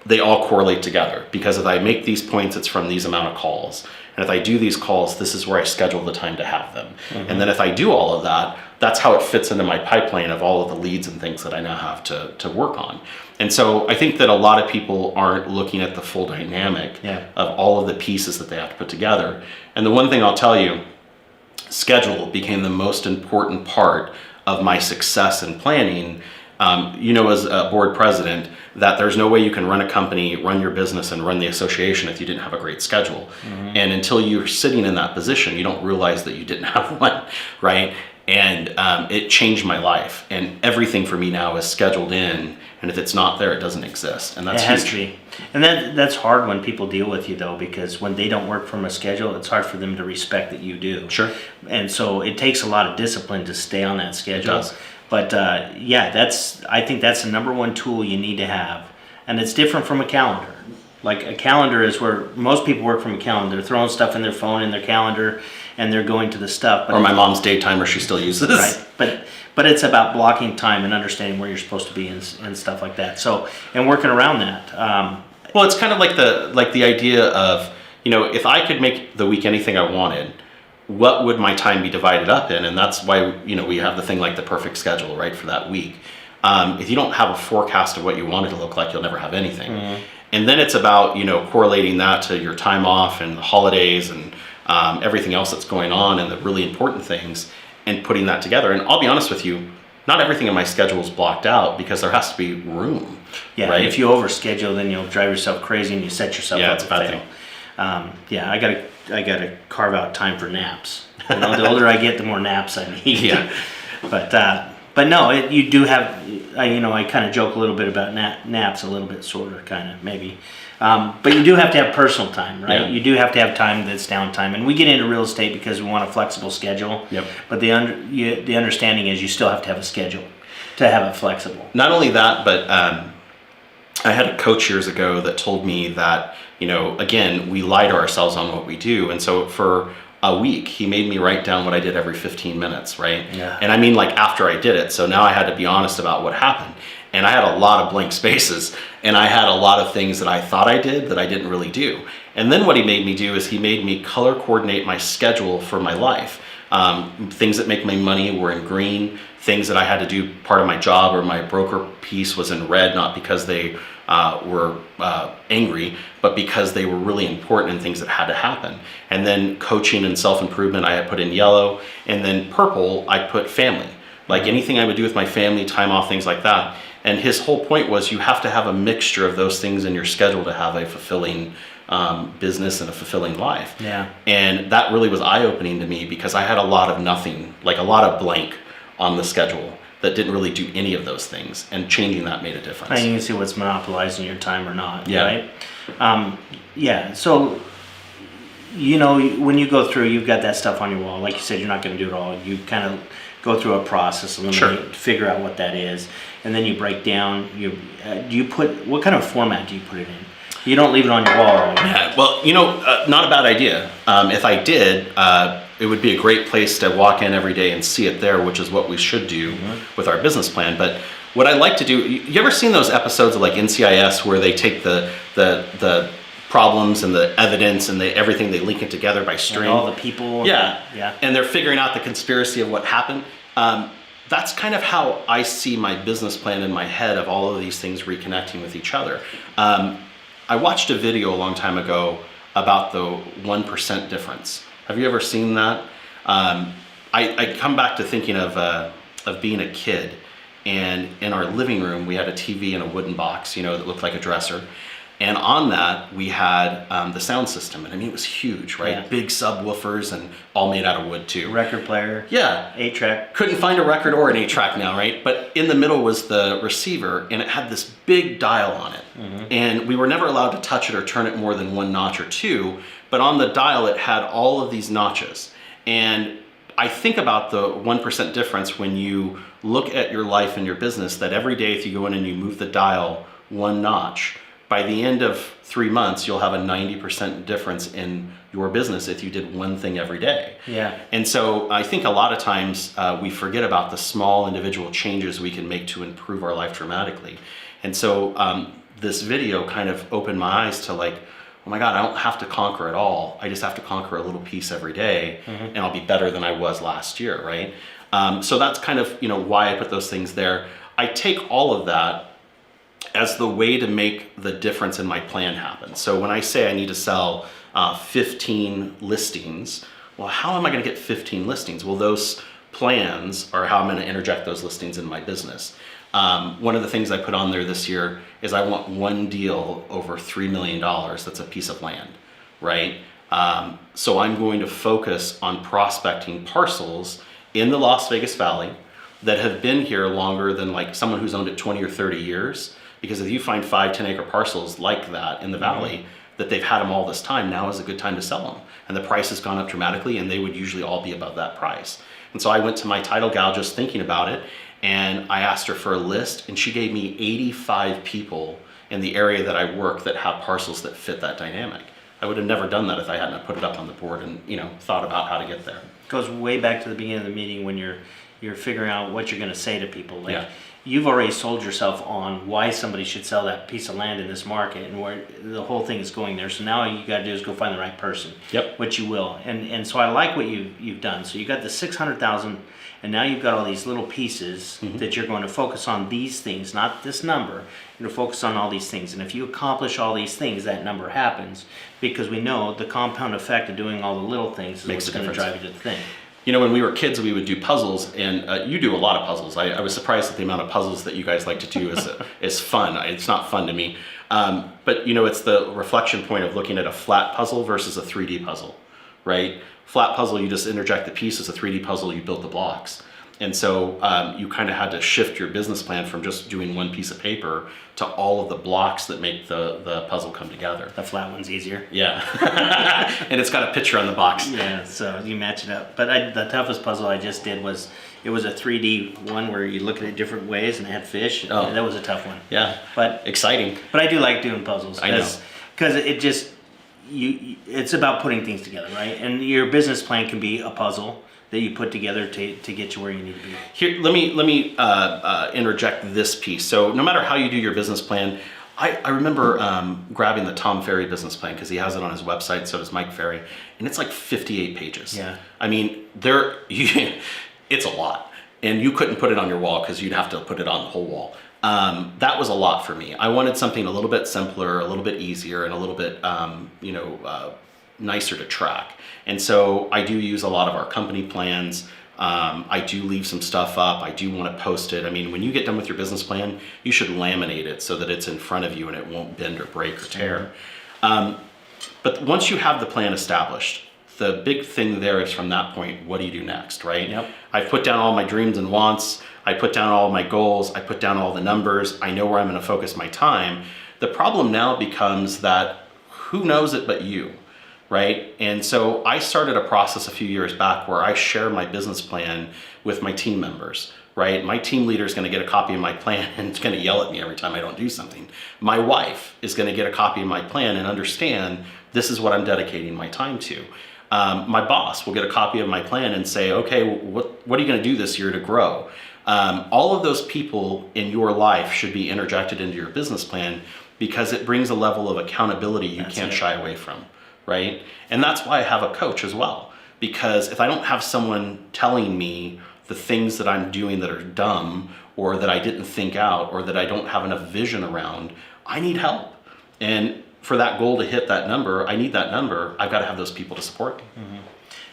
they all correlate together, because if I make these points, it's from these amount of calls. And if I do these calls, this is where I schedule the time to have them. Mm-hmm. And then if I do all of that, that's how it fits into my pipeline of all of the leads and things that I now have to work on. And so I think that a lot of people aren't looking at the full dynamic of all of the pieces that they have to put together. And the one thing I'll tell you, schedule became the most important part of my success in planning. You know, as a board president, that there's no way you can run a company, run your business, and run the association if you didn't have a great schedule. Mm-hmm. And until you're sitting in that position, you don't realize that you didn't have one, right? And it changed my life. And everything for me now is scheduled in, and if it's not there, it doesn't exist. And that's it has to be. And that's hard when people deal with you, though, because when they don't work from a schedule, it's hard for them to respect that you do. Sure. And so it takes a lot of discipline to stay on that schedule. It does. But I think that's the number one tool you need to have. And it's different from a calendar. Like, a calendar is where most people work from a calendar. They're throwing stuff in their phone, in their calendar, and they're going to the stuff. Or my mom's day timer, she still uses. Right. But it's about blocking time and understanding where you're supposed to be and stuff like that. So, and working around that. Well, it's kind of like the idea of, you know, if I could make the week anything I wanted, what would my time be divided up in? And that's why, you know, we have the thing like the perfect schedule, right, for that week. If you don't have a forecast of what you want it to look like, you'll never have anything. Mm-hmm. And then it's about, you know, correlating that to your time off and the holidays and everything else that's going on and the really important things, and putting that together. And I'll be honest with you, not everything in my schedule is blocked out, because there has to be room. Yeah, right? If you overschedule, then you'll drive yourself crazy and you set yourself up to fail. It's a bad thing. I gotta carve out time for naps. You know, the older I get, the more naps I need. Yeah. But no, you do have. I kind of joke a little bit about naps, a little bit, sort of, kind of, maybe. But you do have to have personal time, right? Yeah. You do have to have time that's downtime, and we get into real estate because we want a flexible schedule. Yep. But the understanding is you still have to have a schedule to have it flexible. Not only that, but I had a coach years ago that told me that, you know, again, we lie to ourselves on what we do. And so for a week, he made me write down what I did every 15 minutes, right? Yeah. And I mean, like, after I did it. So now I had to be honest about what happened. And I had a lot of blank spaces, and I had a lot of things that I thought I did that I didn't really do. And then what he made me do is he made me color coordinate my schedule for my life. Things that make my money were in green. Things that I had to do part of my job or my broker piece was in red, not because they were angry, but because they were really important and things that had to happen. And then coaching and self-improvement I had put in yellow, and then purple I put family. Like anything I would do with my family, time off, things like that. And his whole point was you have to have a mixture of those things in your schedule to have a fulfilling business and a fulfilling life. Yeah. And that really was eye-opening to me, because I had a lot of nothing, like a lot of blank on the schedule that didn't really do any of those things, and changing that made a difference. And you can see what's monopolizing your time or not, Yeah. right? Yeah, so, you know, when you go through, you've got that stuff on your wall. Like you said, you're not going to do it all. You kind of go through a process, eliminate, figure out what that is, and then you break down. Do you put, what kind of format do you put it in? You don't leave it on your wall all year. Yeah, well, you know, not a bad idea. If I did, it would be a great place to walk in every day and see it there, which is what we should do with our business plan. But what I like to do, you ever seen those episodes of like NCIS where they take the problems and the evidence and everything, they link it together by string? And all the people. Yeah. And they're figuring out the conspiracy of what happened. That's kind of how I see my business plan in my head, of all of these things reconnecting with each other. I watched a video a long time ago about the 1% difference. Have you ever seen that? I come back to thinking of being a kid, and in our living room we had a TV in a wooden box, you know, that looked like a dresser. And on that we had the sound system, and I mean, it was huge, right? Yeah. Big subwoofers, and all made out of wood too. Record player. Yeah. 8-track. Couldn't find a record or an 8-track now, right? But in the middle was the receiver, and it had this big dial on it. And we were never allowed to touch it or turn it more than one notch or two, but on the dial it had all of these notches. And I think about the 1% difference when you look at your life and your business, that every day if you go in and you move the dial one notch, by the end of 3 months, you'll have a 90% difference in your business if you did one thing every day. Yeah. And so I think a lot of times we forget about the small individual changes we can make to improve our life dramatically. And so this video kind of opened my eyes to like, oh my God, I don't have to conquer it all. I just have to conquer a little piece every day, and I'll be better than I was last year, right? So that's kind of, you know, why I put those things there. I take all of that as the way to make the difference in my plan happen. So when I say I need to sell 15 listings, well, how am I going to get 15 listings? Well, those plans are how I'm going to interject those listings in my business. One of the things I put on there this year is I want one deal over $3 million that's a piece of land, right? So I'm going to focus on prospecting parcels in the Las Vegas Valley that have been here longer than like someone who's owned it 20 or 30 years. Because if you find 5-10 acre parcels like that in the valley, that they've had them all this time, now is a good time to sell them. And the price has gone up dramatically, and they would usually all be above that price. And so I went to my title gal just thinking about it, and I asked her for a list, and she gave me 85 people in the area that I work that have parcels that fit that dynamic. I would have never done that if I hadn't put it up on the board and, you know, thought about how to get there. Goes way back to the beginning of the meeting when you're figuring out what you're going to say to people. Like, Yeah. You've already sold yourself on why somebody should sell that piece of land in this market and where the whole thing is going there. So now all you got to do is go find the right person. Yep. Which you will. And so I like what you've done. So you got the 600,000, and now you've got all these little pieces that you're going to focus on these things, not this number. You're going to focus on all these things. And if you accomplish all these things, that number happens, because we know the compound effect of doing all the little things is Makes what's a going to difference. drive you to the thing. You know, when we were kids, we would do puzzles, and you do a lot of puzzles. I was surprised at the amount of puzzles that you guys like to do is fun. It's not fun to me. But, you know, it's the reflection point of looking at a flat puzzle versus a 3D puzzle, right? Flat puzzle, you just interject the pieces. A 3D puzzle, you build the blocks. And so you kind of had to shift your business plan from just doing one piece of paper to all of the blocks that make the puzzle come together. The flat one's easier. Yeah. And it's got a picture on the box. Yeah, so you match it up. But the toughest puzzle I just did was, it was a 3D one where you look at it different ways and it had fish. Oh. That was a tough one. Yeah. But Exciting. I do like doing puzzles. I know. Because it just, it's about putting things together, right? And your business plan can be a puzzle that you put together to get you where you need to be. Here, let me interject this piece. So no matter how you do your business plan, I remember grabbing the Tom Ferry business plan, because he has it on his website, so does Mike Ferry, and it's like 58 pages. Yeah. I mean, it's a lot, and you couldn't put it on your wall because you'd have to put it on the whole wall. That was a lot for me. I wanted something a little bit simpler, a little bit easier, and a little bit, nicer to track. And so I do use a lot of our company plans. I do leave some stuff up. I do want to post it. I mean, when you get done with your business plan, you should laminate it so that it's in front of you and it won't bend or break or tear. But once you have the plan established, the big thing there is from that point, what do you do next, right? Yep. I've put down all my dreams and wants. I put down all my goals, I put down all the numbers, I know where I'm going to focus my time. The problem now becomes that who knows it but you, right? And so I started a process a few years back where I share my business plan with my team members, right? My team leader is going to get a copy of my plan and it's going to yell at me every time I don't do something. My wife is going to get a copy of my plan and understand this is what I'm dedicating my time to. My boss will get a copy of my plan and say, okay, what are you going to do this year to grow? All of those people in your life should be interjected into your business plan because it brings a level of accountability you can't shy away from, right? And that's why I have a coach as well. Because if I don't have someone telling me the things that I'm doing that are dumb or that I didn't think out or that I don't have enough vision around, I need help. And for that goal to hit that number, I need that number. I've got to have those people to support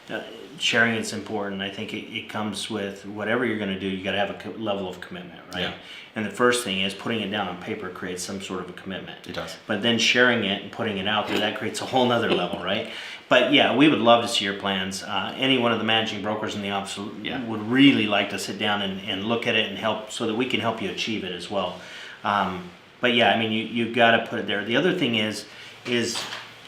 me. Sharing is important. I think it comes with whatever you're going to do, you got to have a level of commitment, right? Yeah. And the first thing is putting it down on paper creates some sort of a commitment. It does. But then sharing it and putting it out there, that creates a whole nother level, right? But yeah, we would love to see your plans. Any one of the managing brokers in the office would really like to sit down and look at it and help so that we can help you achieve it as well. But yeah, I mean, you've got to put it there. The other thing is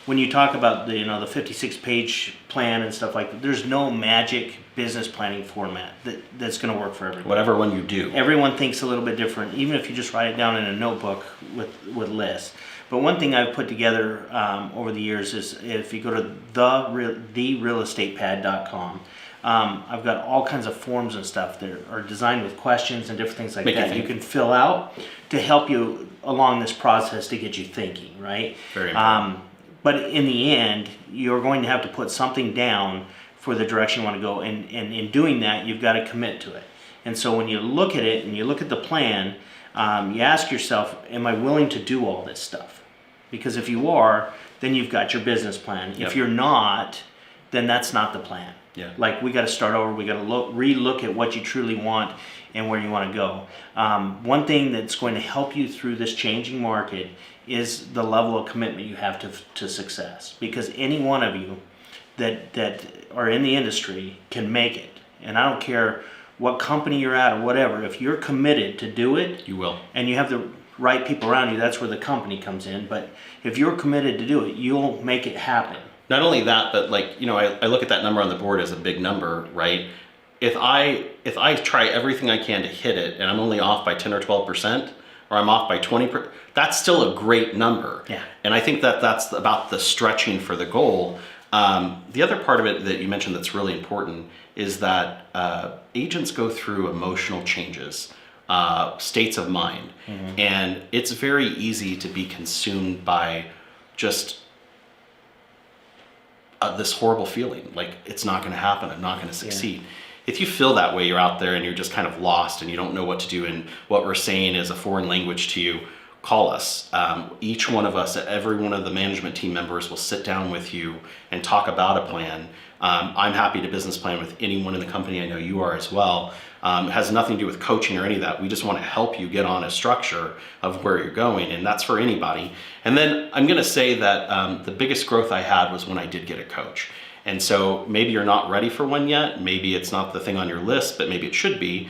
when you talk about the 56-page plan and stuff like that, there's no magic business planning format that's going to work for everyone. Whatever one you do. Everyone thinks a little bit different, even if you just write it down in a notebook with lists. But one thing I've put together over the years is if you go to therealestatepad.com, I've got all kinds of forms and stuff that are designed with questions and different things like that you can fill out to help you along this process to get you thinking, right? Very important. But in the end, you're going to have to put something down for the direction you want to go. And in doing that, you've got to commit to it. And so when you look at it and you look at the plan, you ask yourself, am I willing to do all this stuff? Because if you are, then you've got your business plan. Yep. If you're not, then that's not the plan. Yeah. Like we got to start over. We got to re-look at what you truly want and where you want to go. One thing that's going to help you through this changing market is the level of commitment you have to success. Because any one of you that are in the industry can make it. And I don't care what company you're at or whatever. If you're committed to do it, You will. and you have the right people around you, that's where the company comes in. But if you're committed to do it, you'll make it happen. Not only that, but I look at that number on the board as a big number, right? If I try everything I can to hit it and I'm only off by 10 or 12%, or I'm off by 20%, that's still a great number. Yeah. And I think that's about the stretching for the goal. The other part of it that you mentioned that's really important is that agents go through emotional changes, states of mind. Mm-hmm. And it's very easy to be consumed by just this horrible feeling, like it's not going to happen, I'm not going to succeed. Yeah. If you feel that way, you're out there and you're just kind of lost and you don't know what to do and what we're saying is a foreign language to you, call us. Each one of us, every one of the management team members will sit down with you and talk about a plan. I'm happy to business plan with anyone in the company. I know you are as well. It has nothing to do with coaching or any of that. We just want to help you get on a structure of where you're going, and that's for anybody. And then I'm going to say that the biggest growth I had was when I did get a coach. And so maybe you're not ready for one yet. Maybe it's not the thing on your list, but maybe it should be.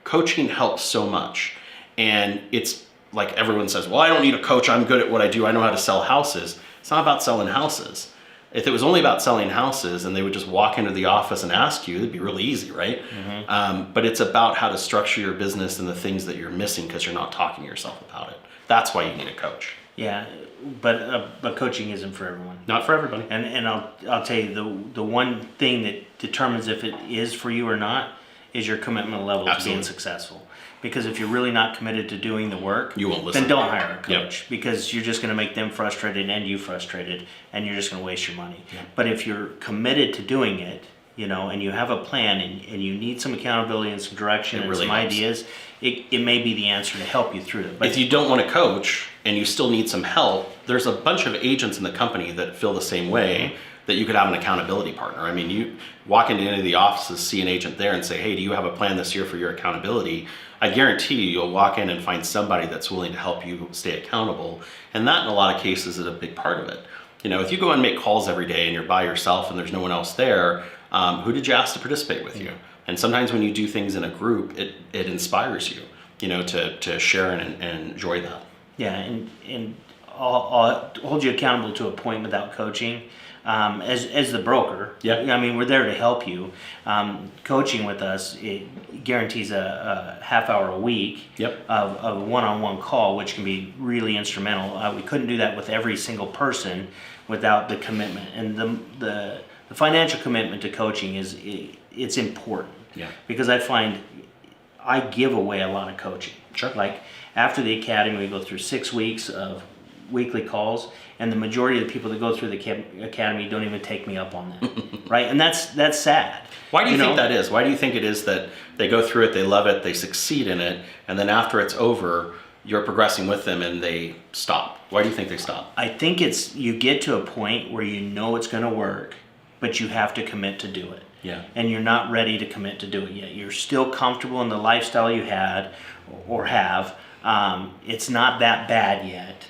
Coaching helps so much. And it's like everyone says, well, I don't need a coach. I'm good at what I do. I know how to sell houses. It's not about selling houses. If it was only about selling houses and they would just walk into the office and ask you, it'd be really easy, right? Mm-hmm. But it's about how to structure your business and the things that you're missing because you're not talking to yourself about it. That's why you need a coach. Yeah, but coaching isn't for everyone. Not for everybody. And I'll tell you, the one thing that determines if it is for you or not is your commitment level to being successful. Because if you're really not committed to doing the work, you won't listen. Then don't hire a coach. Yep. Because you're just going to make them frustrated and you frustrated, and you're just going to waste your money. Yep. But if you're committed to doing it, and you have a plan and you need some accountability and some direction and some ideas, it may be the answer to help you through it. But if you don't want a coach and you still need some help, there's a bunch of agents in the company that feel the same way, that you could have an accountability partner. I mean, you walk into any of the offices, see an agent there and say, hey, do you have a plan this year for your accountability? I guarantee you'll walk in and find somebody that's willing to help you stay accountable. And that in a lot of cases is a big part of it. If you go and make calls every day and you're by yourself and there's no one else there, who did you ask to participate with you? And sometimes when you do things in a group, it inspires you, to share and enjoy that. Yeah, and I'll hold you accountable to a point without coaching. As the broker, Yeah. I mean, we're there to help you. Coaching with us, it guarantees a half hour a week Yep. of a one-on-one call, which can be really instrumental. We couldn't do that with every single person without the commitment, and the financial commitment to coaching it's important. Yeah. Because I find I give away a lot of coaching. Sure. Like after the academy, we go through 6 weeks of weekly calls, and the majority of the people that go through the academy don't even take me up on that, right? And that's sad. Why do you think that is? Why do you think it is that they go through it, they love it, they succeed in it, and then after it's over, you're progressing with them and they stop? Why do you think they stop? I think it's you get to a point where you know it's going to work, but you have to commit to do it. Yeah. And you're not ready to commit to do it yet. You're still comfortable in the lifestyle you had or have. It's not that bad yet.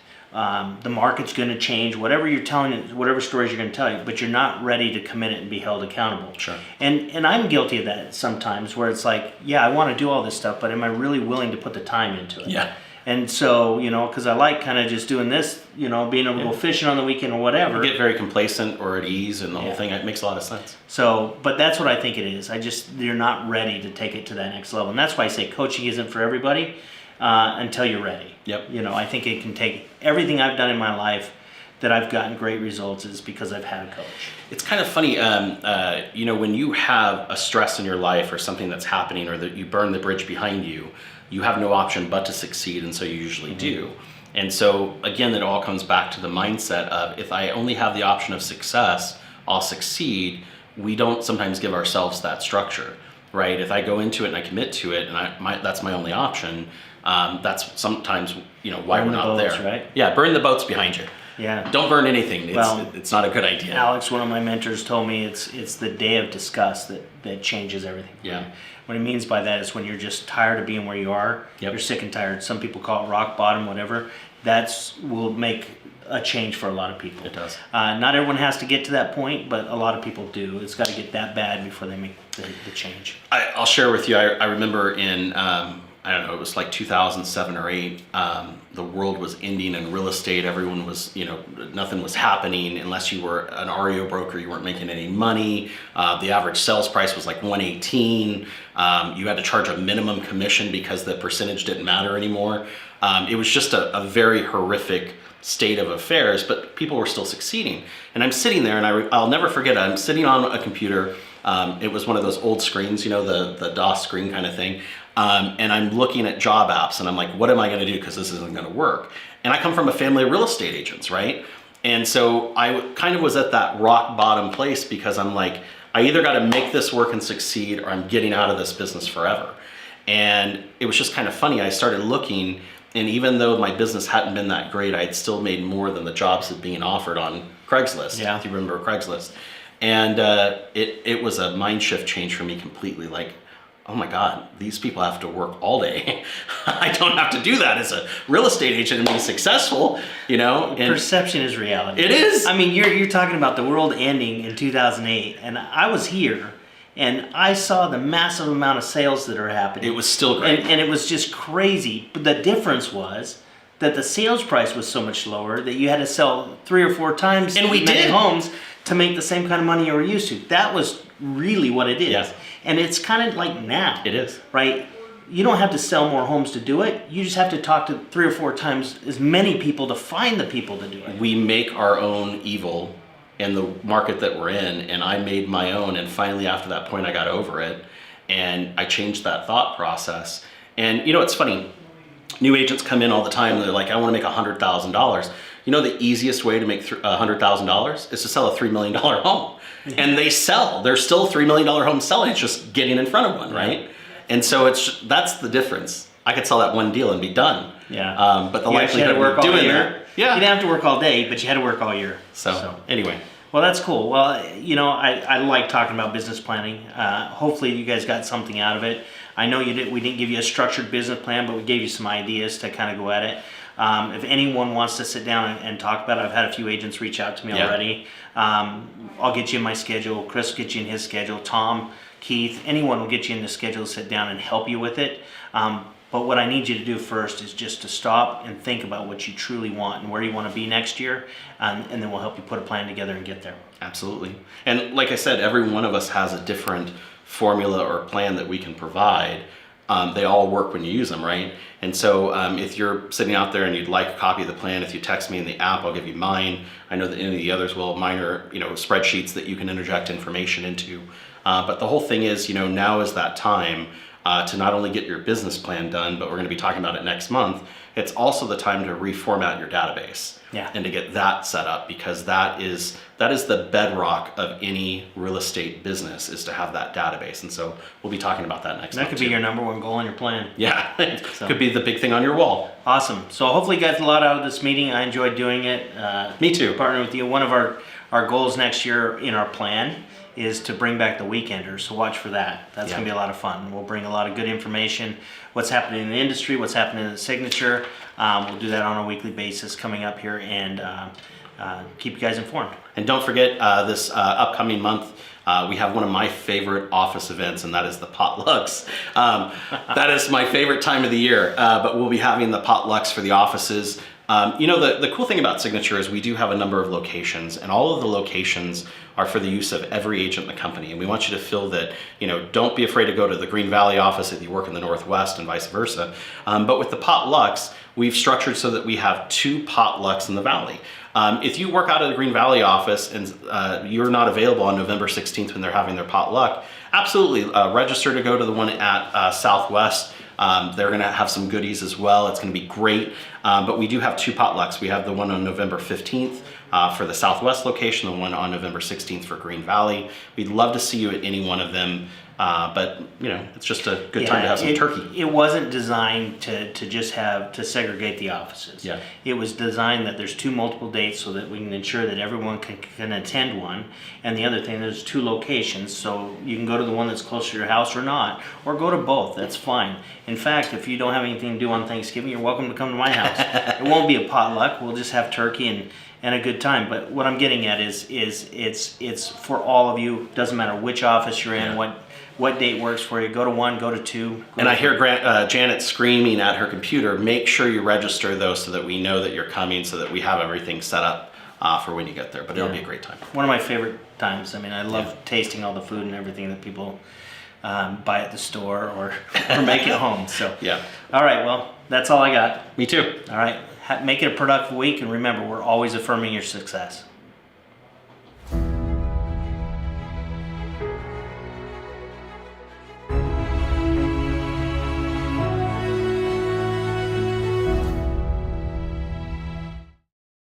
The market's going to change, whatever you're telling, whatever stories you're going to tell you, but you're not ready to commit it and be held accountable. Sure. And I'm guilty of that sometimes, where it's like, yeah, I want to do all this stuff, but am I really willing to put the time into it? Yeah. And so, because I like kind of just doing this, being able to go fishing on the weekend or whatever. You get very complacent or at ease and the whole Yeah. thing. It makes a lot of sense. So, but that's what I think it is. You're not ready to take it to that next level. And that's why I say coaching isn't for everybody until you're ready. Yep. I think it can take everything I've done in my life that I've gotten great results is because I've had a coach. It's kind of funny, when you have a stress in your life or something that's happening or that you burn the bridge behind you, you have no option but to succeed, and so you usually do. And so, again, it all comes back to the mindset of if I only have the option of success, I'll succeed. We don't sometimes give ourselves that structure, right? If I go into it and I commit to it and that's my only option, that's sometimes, why Burn we're the not boats, there. right? Yeah, burn the boats behind you. Yeah. Don't burn anything. It's not a good idea. Alex, one of my mentors, told me it's the day of disgust that changes everything. Yeah. What he means by that is when you're just tired of being where you are, Yep. you're sick and tired. Some people call it rock bottom, whatever. Will make a change for a lot of people. It does. Not everyone has to get to that point, but a lot of people do. It's got to get that bad before they make the change. I'll share with you, I remember in, it was like 2007 or 8, the world was ending in real estate. Everyone was, nothing was happening unless you were an REO broker. You weren't making any money. The average sales price was like 118. You had to charge a minimum commission because the percentage didn't matter anymore. It was just a very horrific state of affairs, but people were still succeeding. And I'm sitting there, and I'll never forget it. I'm sitting on a computer. It was one of those old screens, the DOS screen kind of thing. And I'm looking at job apps, and I'm like, what am I going to do? Because this isn't going to work. And I come from a family of real estate agents, right? And so I kind of was at that rock bottom place because I'm like, I either got to make this work and succeed, or I'm getting out of this business forever. And it was just kind of funny. I started looking, and even though my business hadn't been that great, I had still made more than the jobs that being offered on Craigslist. Yeah. If you remember Craigslist. And it was a mind shift change for me completely. Like, oh my God, these people have to work all day. I don't have to do that as a real estate agent and be successful, And Perception is reality. It is. I mean, you're talking about the world ending in 2008, and I was here, and I saw the massive amount of sales that are happening. It was still great. And it was just crazy. But the difference was that the sales price was so much lower that you had to sell 3 or 4 times And we as many did. homes to make the same kind of money you were used to. That was really what it is. Yeah. And it's kind of like now. It is. Right? You don't have to sell more homes to do it. You just have to talk to 3 or 4 times as many people to find the people to do it. We make our own evil in the market that we're in, and I made my own, and finally after that point I got over it, and I changed that thought process. And it's funny, new agents come in all the time, they're like, I want to make $100,000. The easiest way to make $100,000 is to sell a $3 million home. And they sell. There's still $3 million homes selling. It's just getting in front of one, right? And so that's the difference. I could sell that one deal and be done. Yeah. But the You actually likelihood had to work of all doing year. that. Yeah. You didn't have to work all day, but you had to work all year. So anyway. Well, that's cool. Well, I like talking about business planning. Hopefully you guys got something out of it. I know we didn't give you a structured business plan, but we gave you some ideas to kind of go at it. If anyone wants to sit down and talk about it, I've had a few agents reach out to me Yeah. already. I'll get you in my schedule. Chris will get you in his schedule. Tom, Keith, anyone will get you in the schedule to sit down and help you with it. But what I need you to do first is just to stop and think about what you truly want and where you want to be next year, and then we'll help you put a plan together and get there. Absolutely. And like I said, every one of us has a different formula or plan that we can provide. They all work when you use them, right? And so if you're sitting out there and you'd like a copy of the plan, if you text me in the app, I'll give you mine. I know that any of the others will. Mine are, spreadsheets that you can interject information into. But the whole thing is, now is that time to not only get your business plan done, but we're going to be talking about it next month. It's also the time to reformat your database. Yeah. And to get that set up, because that is the bedrock of any real estate business, is to have that database. And so we'll be talking about that next That month could be too. your number one goal in your plan. Yeah, it So. could be the big thing on your wall. Awesome. So hopefully you got a lot out of this meeting. I enjoyed doing it. Me too. Partnering with you. One of our goals next year in our plan is to bring back the weekenders. So watch for that. That's Yeah. going to be a lot of fun. We'll bring a lot of good information, what's happening in the industry, what's happening in the signature. We'll do that on a weekly basis coming up here, and keep you guys informed. And don't forget, this upcoming month, we have one of my favorite office events, and that is the potlucks. That is my favorite time of the year, but we'll be having the potlucks for the offices. The cool thing about Signature is we do have a number of locations, and all of the locations are for the use of every agent in the company. And we want you to feel that, don't be afraid to go to the Green Valley office if you work in the Northwest and vice versa. But with the potlucks, we've structured so that we have 2 potlucks in the Valley. If you work out of the Green Valley office and you're not available on November 16th when they're having their potluck, absolutely register to go to the one at Southwest. They're going to have some goodies as well. It's going to be great. But we do have 2 potlucks. We have the one on November 15th for the Southwest location, the one on November 16th for Green Valley. We'd love to see you at any one of them. But it's just a good time to have some turkey. It wasn't designed to just to segregate the offices. Yeah. It was designed that there's 2 multiple dates so that we can ensure that everyone can attend one. And the other thing, there's 2 locations, so you can go to the one that's closer to your house or not, or go to both. That's fine. In fact, if you don't have anything to do on Thanksgiving, you're welcome to come to my house. It won't be a potluck. We'll just have turkey and a good time. But what I'm getting at is it's for all of you. Doesn't matter which office you're in, what date works for you. Go to 1, go to 2. And I hear Janet screaming at her computer, make sure you register though so that we know that you're coming, so that we have everything set up for when you get there. But it'll be a great time. One of my favorite times. I mean, I love tasting all the food and everything that people buy at the store or make at home. So Yeah. All right, well, that's all I got. Me too. All right, make it a productive week, and remember, we're always affirming your success.